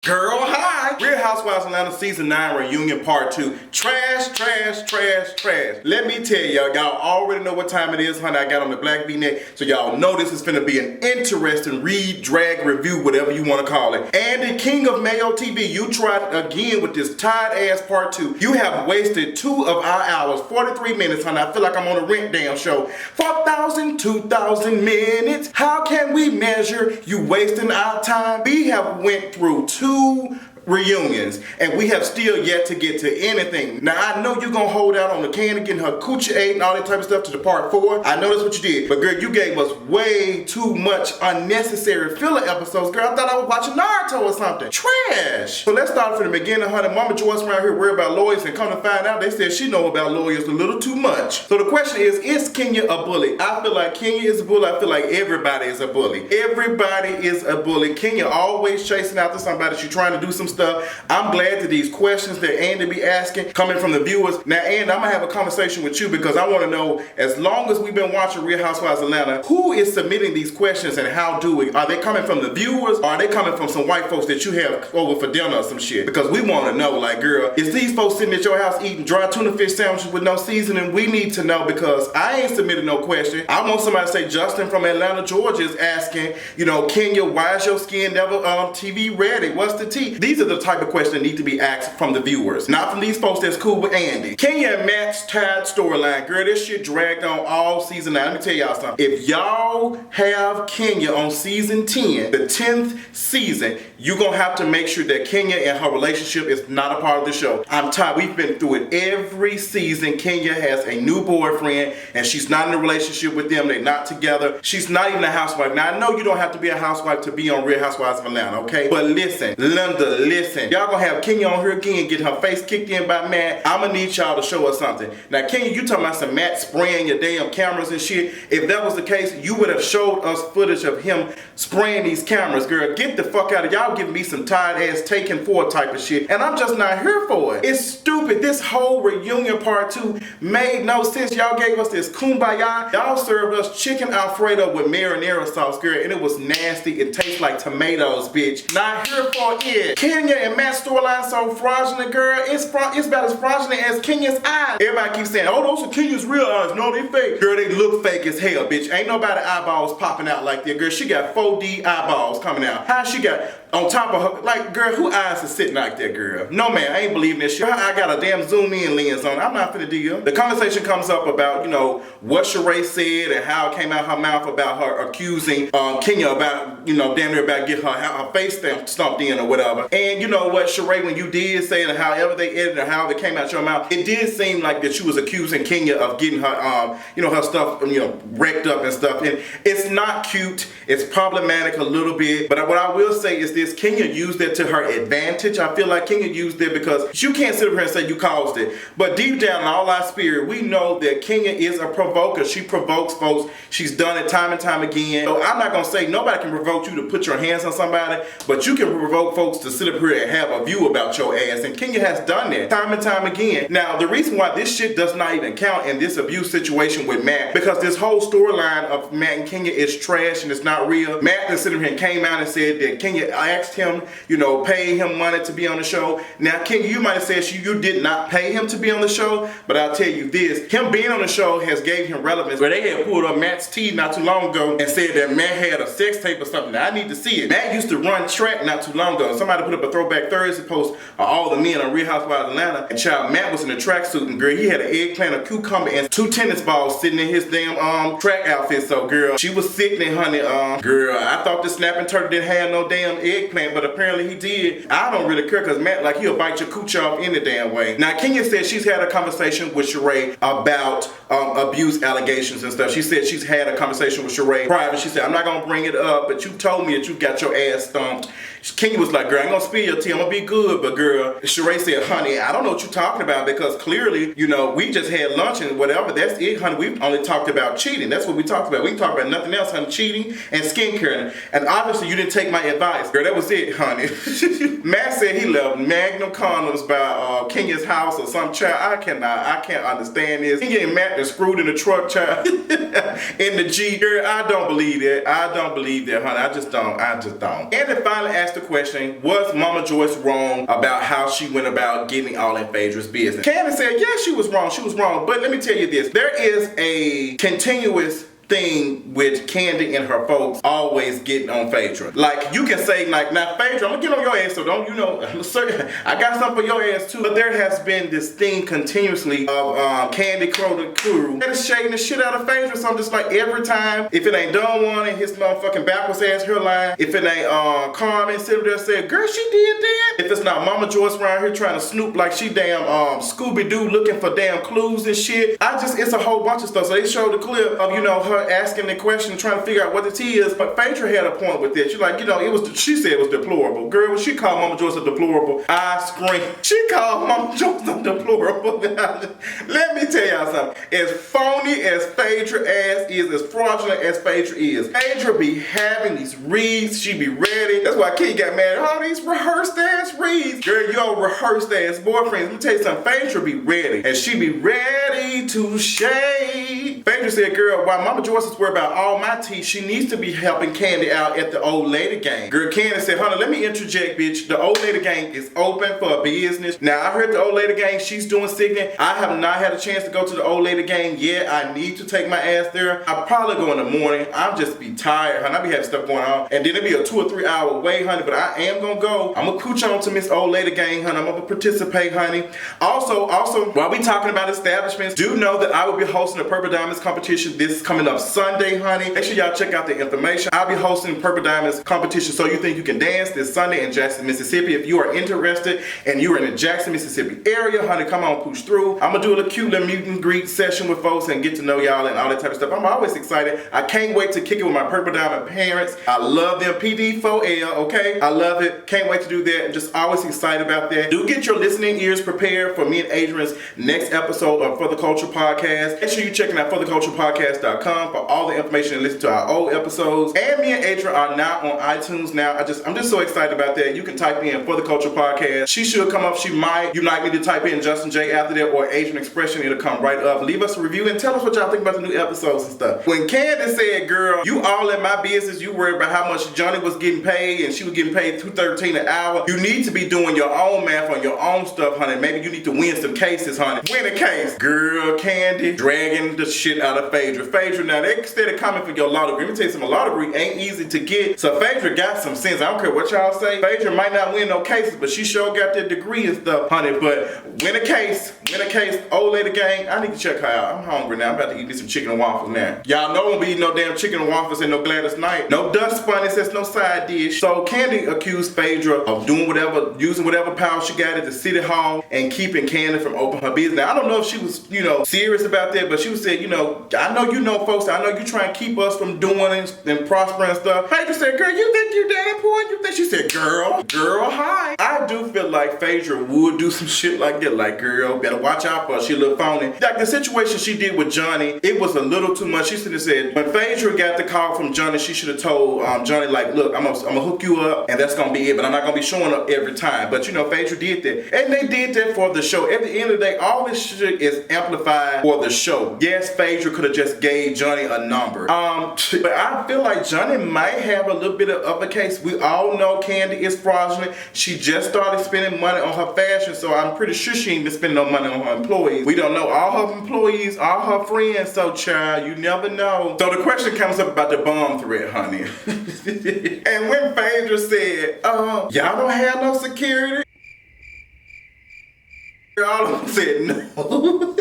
Girl, hi! Real Housewives of Atlanta Season 9 Reunion Part 2. Trash, trash, trash, trash. Let me tell y'all already know what time it is, honey. I got on the black V-neck, so y'all know this is finna be an interesting read, drag, review, whatever you want to call it. And the king of Mayo TV, you tried again with this tired-ass Part 2. You have wasted 2 of our hours, 43 minutes, honey. I feel like I'm on a rent damn show. 4,000, 2,000 minutes. How can we measure you wasting our time? We have went through 2 reunions and we have still yet to get to anything. Now I know you're gonna hold out on the Kandi getting her coochie ate and all that type of stuff to the part 4. I know that's what you did, but girl, you gave us way too much unnecessary filler episodes. Girl, I thought I was watching Naruto or something. Trash. So let's start from the beginning, honey. Mama Joyce around here worried about lawyers, and come to find out they said she know about lawyers a little too much. So the question is Kenya a bully? I feel like Kenya is a bully. I feel like everybody is a bully. Everybody is a bully. Kenya always chasing after somebody. She trying to do some stuff. I'm glad that these questions that Andy be asking coming from the viewers. Now, Andy, I'm gonna have a conversation with you because I want to know, as long as we've been watching Real Housewives of Atlanta, who is submitting these questions and how do we? Are they coming from the viewers or are they coming from some white folks that you have over for dinner or some shit? Because we want to know, like, girl, is these folks sitting at your house eating dry tuna fish sandwiches with no seasoning? We need to know because I ain't submitting no question. I want somebody to say Justin from Atlanta, Georgia is asking, you know, Kenya, why is your skin never TV ready? What's the tea? These are the type of questions that need to be asked from the viewers, not from these folks that's cool with Andy. Kenya and Matt's tied storyline. Girl, this shit dragged on all season 9. Let me tell y'all something. If y'all have Kenya on season 10, the 10th season, you're gonna have to make sure that Kenya and her relationship is not a part of the show. I'm tired. We've been through it every season. Kenya has a new boyfriend and she's not in a relationship with them. They're not together. She's not even a housewife. Now, I know you don't have to be a housewife to be on Real Housewives of Atlanta, okay? But listen, Linda, listen. Y'all gonna have Kenya on here again, get her face kicked in by Matt. I'm gonna need y'all to show us something. Now, Kenya, you talking about some Matt spraying your damn cameras and shit. If that was the case, you would have showed us footage of him spraying these cameras, girl. Get the fuck out of y'all giving me some tired ass Taken 4 type of shit. And I'm just not here for it. It's stupid. This whole reunion part 2 made no sense. Y'all gave us this kumbaya. Y'all served us chicken Alfredo with marinara sauce, girl, and it was nasty. It tastes like tomatoes, bitch. Not here for it. Kenya and Matt's storyline so fraudulent, girl. It's about as fraudulent as Kenya's eyes. Everybody keeps saying, oh, those are Kenya's real eyes. No, they fake. Girl, they look fake as hell, bitch. Ain't nobody eyeballs popping out like that, girl. She got 4D eyeballs coming out. How she got on top of her, like, girl, who eyes is sitting like that, girl? No, man, I ain't believing this shit. I got a damn zoom in lens on. I'm not finna deal. The conversation comes up about, you know, what Sheres said and how it came out her mouth about her accusing Kenya about, you know, damn near about getting her face stomped in or whatever. And you know what, Sheres, when you did say it, however they edited it, however it came out your mouth, it did seem like that you was accusing Kenya of getting her, you know, her stuff, you know, wrecked up and stuff. And it's not cute. It's problematic a little bit. But what I will say is this: Kenya used that to her advantage. I feel like Kenya used it because you can't sit up here and say you caused it. But deep down in all our spirit, we know that Kenya is a provoker. She provokes folks. She's done it time and time again. So I'm not gonna say nobody can provoke you to put your hands on somebody, but you can provoke folks to sit up here and have a view about your ass. And Kenya has done that time and time again. Now, the reason why this shit does not even count in this abuse situation with Matt, because this whole storyline of Matt and Kenya is trash and it's not real. Matt then sitting here and came out and said that Kenya asked him, you know, pay him money to be on the show. Now, Kenya, you might have said you did not pay him to be on the show, but I'll tell you this, him being on the show has gave him relevance. Where they had pulled up Matt's teeth not too long ago and said that Matt had a sex tape or something. Now, I need to see it. Matt used to run track not too long ago. Somebody put up a Throwback Thursday post of all the men on Real Housewives of Atlanta, and child, Matt was in a tracksuit, and girl, he had an eggplant, a cucumber, and 2 tennis balls sitting in his damn track outfit. So girl, she was sickening, honey. Girl, I thought the snapping turtle didn't have no damn eggplant, but apparently he did. I don't really care because Matt, like, he'll bite your cooch off any damn way. Now, Kenya said she's had a conversation with Sheree about abuse allegations and stuff. She said she's had a conversation with Sheree private. She said, I'm not gonna bring it up, but you told me that you got your ass stomped. Kenya was like, girl, I ain't gonna spill your tea, I'm gonna be good. But girl, Sheree said, honey, I don't know what you're talking about because clearly, you know, we just had lunch and whatever. That's it, honey. We've only talked about cheating. That's what we talked about. We can talk about nothing else, honey. Cheating and skincare. And obviously, you didn't take my advice. Girl, that was it, honey. Matt said he left Magnum condoms by Kenya's house or some child. I can't understand this. Kenya and Matt are screwed in the truck, child. In the G. Girl, I don't believe that. I don't believe that, honey. I just don't. And they finally asked asked the question, was Mama Joyce wrong about how she went about getting all in Phaedra's business? Kandi said, yeah, she was wrong. But let me tell you this, there is a continuous thing with Kandi and her folks always getting on Phaedra. Like, you can say, like, now Phaedra, I'm gonna get on your ass, so don't, you know, I got something for your ass too. But there has been this thing continuously of Kandi crew that is shading the shit out of Phaedra. So I'm just like, every time, if it ain't Don Juan and his motherfucking backwards ass hairline, if it ain't Carmen sitting there saying, girl, she did that. If it's not Mama Joyce around here trying to snoop like she damn Scooby-Doo looking for damn clues and shit, it's a whole bunch of stuff. So they showed the clip of, you know, her asking the question, trying to figure out what the tea is. But Phaedra had a point with this. She's like, you know, she said it was deplorable. Girl, when she called Mama Joyce a deplorable, I screamed. She called Mama Joyce a deplorable. Let me tell y'all something. As phony as Phaedra ass is, as fraudulent as Phaedra is, Phaedra be having these reads. She be ready. That's why Kid got mad at all these rehearsed ass reads. Girl, your rehearsed ass boyfriends. Let me tell you something. Phaedra be ready. And she be ready to shade. Phaedra said, girl, why Mama Joyce is worried about all my tea, she needs to be helping Kandi out at the old lady gang. Girl, Kandi said, honey, let me interject, bitch. The old lady gang is open for a business. Now, I heard the old lady gang, she's doing signing. I have not had a chance to go to the old lady gang yet. I need to take my ass there. I'll probably go in the morning. I'll just be tired, honey. I be having stuff going on. And then it'll be a 2 or 3 hour wait, honey. But I am gonna go. I'm gonna cooch on to Miss Old Lady Gang, honey. I'm gonna participate, honey. Also, while we talking about establishments, do know that I will be hosting a Purple Diamonds competition this coming up Sunday, honey. Make sure y'all check out the information. I'll be hosting Purple Diamonds competition, So You Think You Can Dance, this Sunday in Jackson, Mississippi. If you are interested and you are in the Jackson, Mississippi area, honey, come on, push through. I'm gonna do a little cute little meet and greet session with folks and get to know y'all and all that type of stuff. I'm always excited. I can't wait to kick it with my Purple Diamond parents. I love them. PD4L, okay? I love it. Can't wait to do that. I'm just always excited about that. Do get your listening ears prepared for me and Adrian's next episode of For the Culture Podcast. Make sure you're checking out fortheculturepodcast.com for all the information and listen to our old episodes. And me and Adrian are now on iTunes now. I'm just so excited about that. You can type in For the Culture Podcast. She should come up. She might. You might need to type in Justin J after that or Adrian Expression. It'll come right up. Leave us a review and tell us what y'all think about the new episodes and stuff. When Kandi said, girl, you all in my business, you worried about how much Johnny was getting paid and she was getting paid $2.13 an hour. You need to be doing your own math on your own stuff, honey. Maybe you need to win some cases, honey. Win a case. Girl, Kandi dragging the shit out of Phaedra. Phaedra, now they instead of coming for your law degree. Let me tell you something, a law degree ain't easy to get. So Phaedra got some sense. I don't care what y'all say. Phaedra might not win no cases, but she sure got that degree and stuff, honey. But win a case. Old lady gang, I need to check her out. I'm hungry now. I'm about to eat me some chicken and waffles now. Y'all know I won't be eating no damn chicken and waffles and no Gladys Knight. No dust bunnies, that's no side dish. So Kandi accused Phaedra of doing whatever, using whatever power she got at the city hall and keeping Kandi from opening her business. Now, I don't know if she was, serious about that, but she was saying, I know you know folks, I know you trying to keep us from doing and prospering and stuff. Phaedra said, girl, you think you that important? You think? She said, girl, hi. I do feel like Phaedra would do some shit like that. Like, girl, better watch out for her. She a little phony. Like the situation she did with Johnny, it was a little too much. She should have said, when Phaedra got the call from Johnny, she should have told Johnny, like, look, I'm gonna hook you up and that's gonna be it, but I'm not gonna be showing up every time. But Phaedra did that. And they did that for the show. At the end of the day, all this shit is amplified for the show. Yes, Phaedra could have just gave Johnny a number. But I feel like Johnny might have a little bit of a case. We all know Kandi is fraudulent. She just started spending money on her fashion, so I'm pretty sure she ain't been spending no money on her employees. We don't know all her employees, all her friends, so child, you never know. So the question comes up about the bomb threat, honey. And when Phaedra said, y'all don't have no security? All of them said no.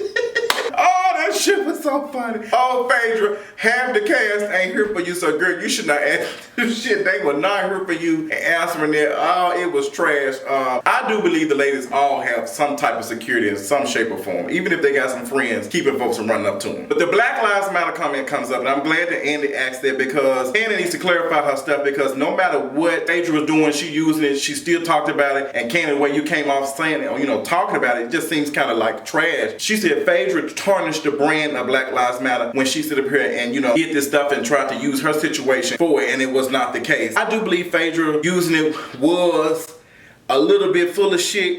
Oh, that shit was so funny. Oh, Phaedra, half the cast ain't here for you, so girl, you should not ask this shit. They were not here for you answering that. Oh, it was trash. I do believe the ladies all have some type of security in some shape or form, even if they got some friends keeping folks from running up to them. But the Black Lives Matter comment comes up, and I'm glad that Andy asked that because Andy needs to clarify her stuff because no matter what Phaedra was doing, she using it, she still talked about it, and Kandi, the way you came off saying it, talking about it just seems kind of like trash. She said Phaedra tarnished the brand of Black Lives Matter when she stood up here and did this stuff and tried to use her situation for it, and it was not the case. I do believe Phaedra using it was a little bit full of shit,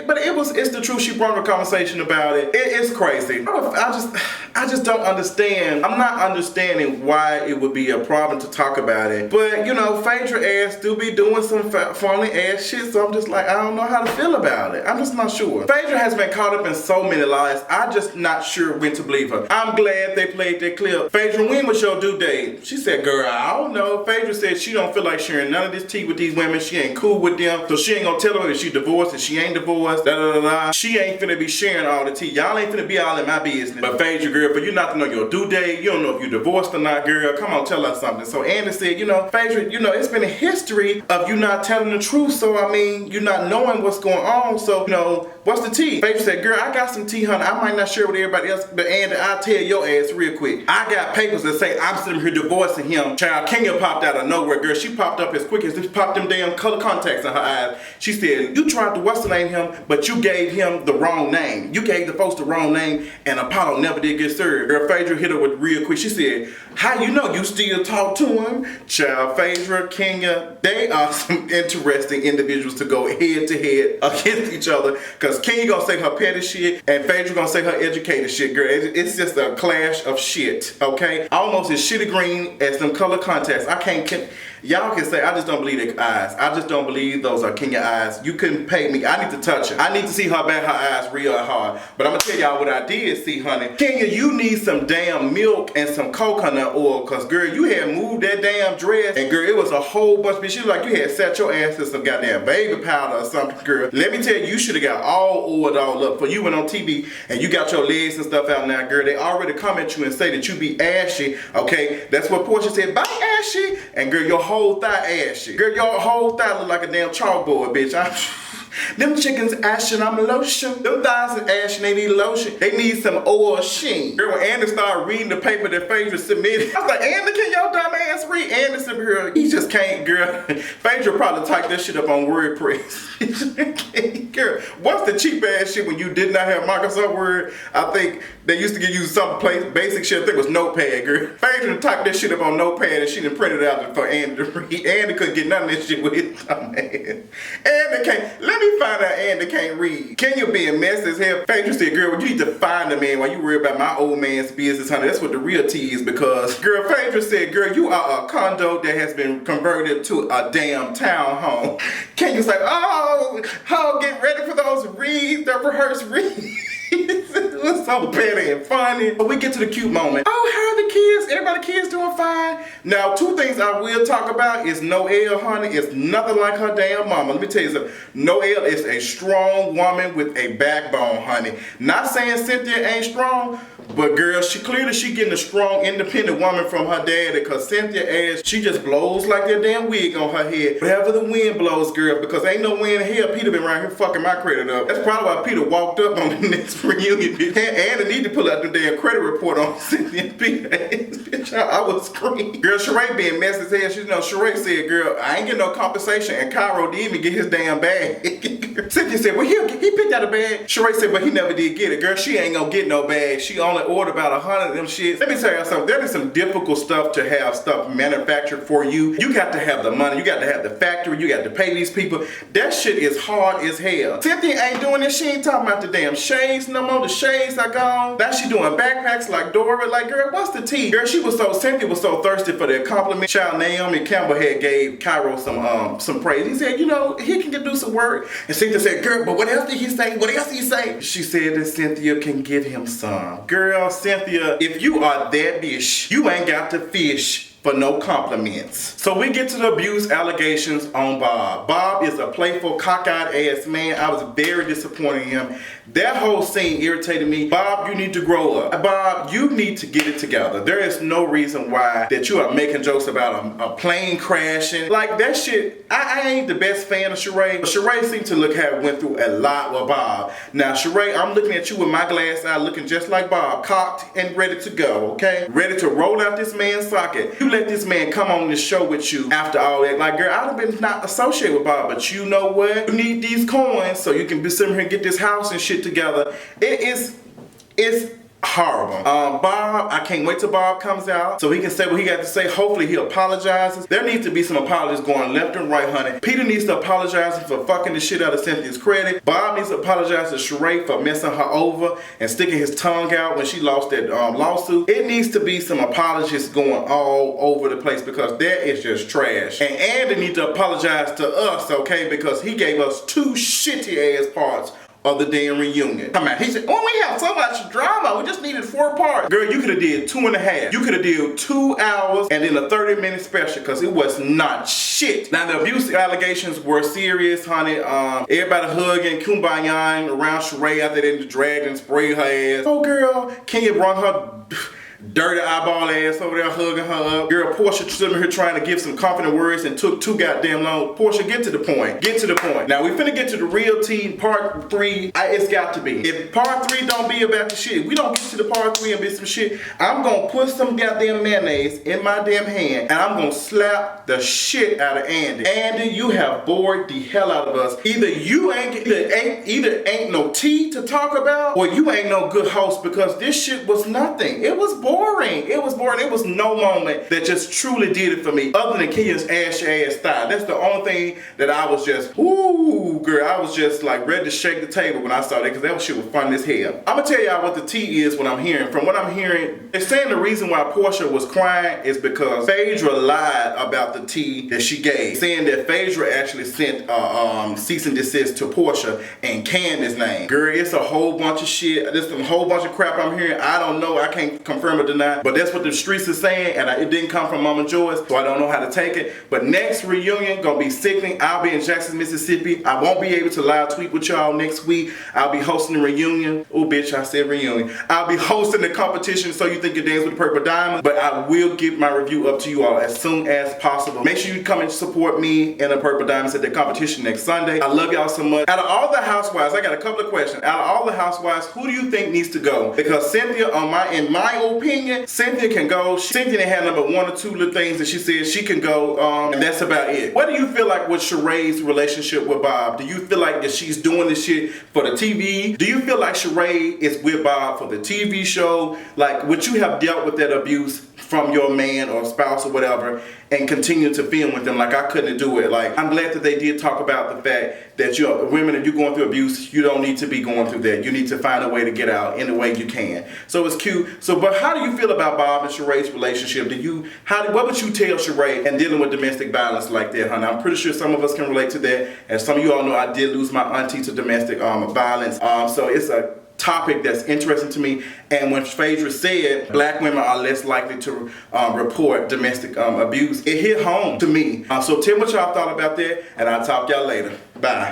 but it's the truth. She brought a conversation about it. It's crazy. I just don't understand. I'm not understanding why it would be a problem to talk about it. But you know, Phaedra ass do be doing some funny ass shit, so I'm just like, I don't know how to feel about it. I'm just not sure. Phaedra has been caught up in so many lies. I'm just not sure when to believe her. I'm glad they played that clip. Phaedra, when was your due date? She said, girl, I don't know. Phaedra said she don't feel like sharing none of this tea with these women. She ain't cool with them, so she ain't gonna tell her if she divorced, if she ain't divorced, She ain't finna be sharing all the tea. Y'all ain't finna be all in my business. But Phaedra, girl, for you not to know your due date, you don't know if you divorced or not, girl, come on, tell us something. So Andy said, you know, Phaedra, you know, it's been a history of you not telling the truth, so I mean, you not knowing what's going on, so, you know, what's the tea? Phaedra said, girl, I got some tea, honey. I might not share with everybody else, but Andy, I'll tell your ass real quick. I got papers that say I'm sitting here divorcing him. Child, Kenya popped out of nowhere, girl. She popped up as quick as this, popped them damn color contacts in her eyes. She said, you tried to what's the name him, but you gave him the wrong name. You gave the folks the wrong name, and Apollo never did get served. Girl, Phaedra hit her with real quick. She said, how you know you still talk to him? Child, Phaedra, Kenya, they are some interesting individuals to go head to head against each other, because Kenya gonna say her petty shit, and Phaedra gonna say her educated shit, girl. It's just a clash of shit, okay? Almost as shitty green as them color contacts. Y'all can say, I just don't believe their eyes. I just don't believe those are Kenya eyes. You couldn't pay me. I need to touch her. I need to see her back her eyes real hard. But I'm gonna tell y'all what I did see, honey. Kenya, you need some damn milk and some coconut oil, cause girl, you had moved that damn dress, and girl, it was a whole bunch of shit. She was like you had set your ass in some goddamn baby powder or something, girl. Let me tell you, you should have got all oiled all up for you went on TV and you got your legs and stuff out now, girl. They already come at you and say that you be ashy, okay? That's what Portia said, bye ashy. And girl, your whole thigh ashy. Girl, your whole thigh look like a damn chalkboard, bitch. Them chickens ashy, I'm lotion. Them thighs is ashy, they need lotion. They need some oil sheen. Girl, when Andy started reading the paper that Phaedra submitted, I was like, Andy, can your dumb ass read? Andy said, girl, he just can't, girl. Phaedra probably typed that shit up on WordPress. Girl, what's the cheap ass shit when you did not have Microsoft Word? I think they used to give you some basic shit. I think it was Notepad, girl. Phaedra typed that shit up on Notepad and she done printed it out for Andy to read. Andy couldn't get none of this shit with his dumb ass. Andy can't, let me find out Andy can't read. Kenya being messy as hell. Phaedra said, girl, you need to find a man while you worry about my old man's business, honey. That's what the real tea is, because, girl, Phaedra said, girl, you are a condo that has been converted to a damn townhome. Kenya's like, oh, get ready for those reads, the rehearsed reads. It was so petty and funny. But we get to the cute moment. Oh, how are the kids? Everybody, kids doing fine. Now, two things I will talk about is Noelle, honey. It's nothing like her damn mama. Let me tell you something. Noelle is a strong woman with a backbone, honey. Not saying Cynthia ain't strong, but girl, she getting a strong, independent woman from her daddy, because Cynthia ass, she just blows like that damn wig on her head. Whatever the wind blows, girl, because ain't no wind in hell. Peter been around here fucking my credit up. That's probably why Peter walked up on the next reunion, bitch. And I need to pull out the damn credit report on Cynthia and Peter. Bitch, I was screaming. Girl, Sheree being messy as hell. You know, Sheree said, girl, I ain't getting no compensation, and Kairo didn't even get his damn bag. Cynthia said, well, he picked out a bag. Sheree said, but he never did get it. Girl, she ain't gonna get no bag. She only ordered about 100 of them shits. Let me tell you something. There is some difficult stuff to have stuff manufactured for you. You got to have the money. You got to have the factory. You got to pay these people. That shit is hard as hell. Cynthia ain't doing this. She ain't talking about the damn shades no more. The shades are gone. Now she doing backpacks like Dora. Like, girl, what's the tea? Girl, Cynthia was so thirsty for their compliment. Child Naomi Campbell had gave Kairo some praise. He said, you know, he can do some work. And Cynthia said, girl, but what else did he say? What else did he say? She said that Cynthia can give him some. Girl, Cynthia, if you are that bitch, you ain't got to fish for no compliments. So we get to the abuse allegations on Bob. Bob is a playful, cockeyed ass man. I was very disappointed in him. That whole scene irritated me. Bob, you need to grow up. Bob, you need to get it together. There is no reason why that you are making jokes about a plane crashing. Like that shit, I ain't the best fan of Sheree, but Sheree seemed to have went through a lot with Bob. Now Sheree, I'm looking at you with my glass eye, looking just like Bob, cocked and ready to go, okay? Ready to roll out this man's socket. You let this man come on this show with you after all that. Like, girl, I'd have been not associated with Bob, but you know what? You need these coins so you can be sitting here and get this house and shit together. It's horrible. Bob, I can't wait till Bob comes out so he can say what he got to say. Hopefully he apologizes. There needs to be some apologies going left and right, honey. Peter needs to apologize for fucking the shit out of Cynthia's credit. Bob needs to apologize to Sheree for messing her over and sticking his tongue out when she lost that lawsuit. It needs to be some apologies going all over the place because that is just trash. And Andy needs to apologize to us, okay, because he gave us 2 shitty ass parts of the damn reunion. Come on, he said, oh, we have so much drama, we just needed 4 parts. Girl, you could have did 2.5. You could have did 2 hours and then a 30-minute special because it was not shit. Now, the abuse allegations were serious, honey. Everybody hugging, kumbayaing around Sheree after they dragged and sprayed her ass. Oh, girl, Kenya brought her dirty eyeball ass over there hugging her up. Girl, Portia sitting here trying to give some confident words and took too goddamn long. Portia, get to the point. Get to the point. Now, we finna get to the real tea, part 3. It's got to be. If part 3 don't be about the shit, we don't get to the part 3 and be some shit, I'm gonna put some goddamn mayonnaise in my damn hand and I'm gonna slap the shit out of Andy. Andy, you have bored the hell out of us. Either ain't no tea to talk about or you ain't no good host because this shit was nothing. It was boring. It was boring. It was no moment that just truly did it for me other than Kenya's ass thigh. That's the only thing that I was just, ooh, girl, I was just like ready to shake the table when I saw that because that shit was fun as hell. I'm gonna tell y'all what the tea is when I'm hearing. From what I'm hearing, they're saying the reason why Portia was crying is because Phaedra lied about the tea that she gave, saying that Phaedra actually sent cease and desist to Portia and Candace's name. Girl, it's a whole bunch of shit. There's a whole bunch of crap I'm hearing. I don't know. I can't confirm or deny, but that's what the streets are saying, and it didn't come from Mama Joyce, so I don't know how to take it. But next reunion gonna be sickening. I'll be in Jackson, Mississippi. I won't be able to live tweet with y'all next week. I'll be hosting the reunion. Oh, bitch, I said reunion. I'll be hosting the competition, So You Think You Dance with the Purple Diamond, but I will get my review up to you all as soon as possible. Make sure you come and support me and the Purple Diamonds at the competition next Sunday. I love y'all so much. Out of all the housewives, I got a couple of questions. Out of all the housewives, who do you think needs to go? Because Cynthia, in my opinion, Cynthia can go. Cynthia had number 1 or 2 little things that she said she can go, and that's about it. What do you feel like with Sheree's relationship with Bob? Do you feel like that she's doing this shit for the TV? Do you feel like Sheree is with Bob for the TV show? Like, would you have dealt with that abuse from your man or spouse or whatever and continue to film with them? Like, I couldn't do it. Like, I'm glad that they did talk about the fact that women, if you're going through abuse, you don't need to be going through that. You need to find a way to get out in the way you can. So it's cute. So, but how do you feel about Bob and Sheree's relationship? What would you tell Sheree and dealing with domestic violence like that, honey? I'm pretty sure some of us can relate to that. And some of you all know I did lose my auntie to domestic violence. So it's a topic that's interesting to me. And when Phaedra said black women are less likely to report domestic abuse, it hit home to me. So tell me what y'all thought about that, and I'll talk y'all later. Bye.